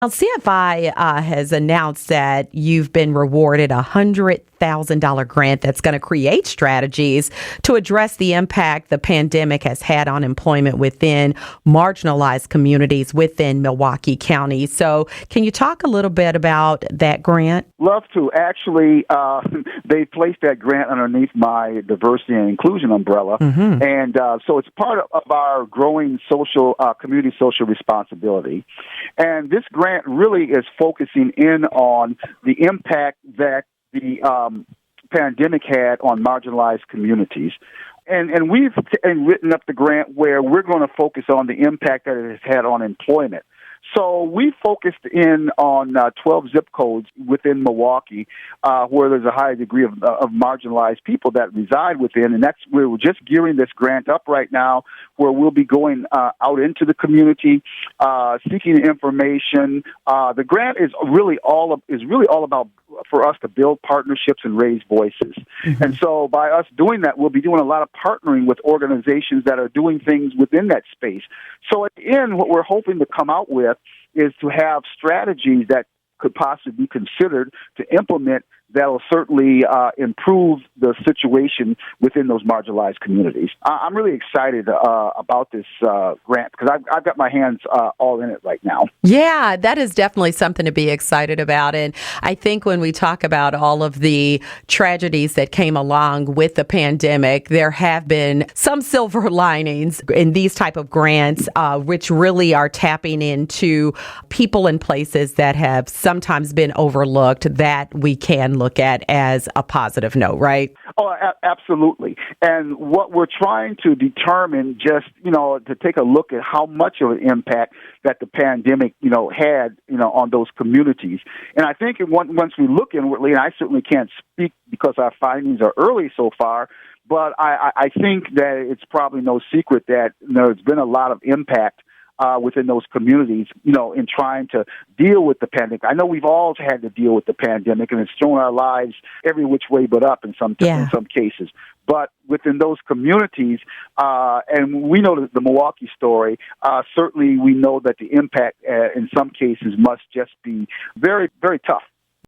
Now, CFI has announced that you've been rewarded a $100,000 grant that's going to create strategies to address the impact the pandemic has had on employment within marginalized communities within Milwaukee County. So can you talk a little bit about that grant? Love to. Actually, they placed that grant underneath my diversity and inclusion umbrella. Mm-hmm. And so it's part of our growing community social responsibility. And this grant really is focusing in on the impact that the pandemic had on marginalized communities. And we've written up the grant where we're going to focus on the impact that it has had on employment. So we focused in on 12 zip codes within Milwaukee where there's a high degree of marginalized people that reside within, and that's where we're just gearing this grant up right now, where we'll be going out into the community, seeking information. The grant is really all about for us to build partnerships and raise voices. Mm-hmm. And so by us doing that, we'll be doing a lot of partnering with organizations that are doing things within that space. So at the end, what we're hoping to come out with is to have strategies that could possibly be considered to implement that will certainly improve the situation within those marginalized communities. I'm really excited about this grant because I've got my hands all in it right now. Yeah, that is definitely something to be excited about. And I think when we talk about all of the tragedies that came along with the pandemic, there have been some silver linings in these type of grants, which really are tapping into people and places that have sometimes been overlooked that we can look at as a positive note, right? Oh, absolutely. And what we're trying to determine to take a look at how much of an impact that the pandemic, had, on those communities. And I think once we look inwardly, and I certainly can't speak because our findings are early so far, but I think that it's probably no secret that there's been a lot of impact within those communities, in trying to deal with the pandemic. I know we've all had to deal with the pandemic, and it's thrown our lives every which way but up in some cases. But within those communities, and we know the Milwaukee story, certainly we know that the impact in some cases must just be very, very tough.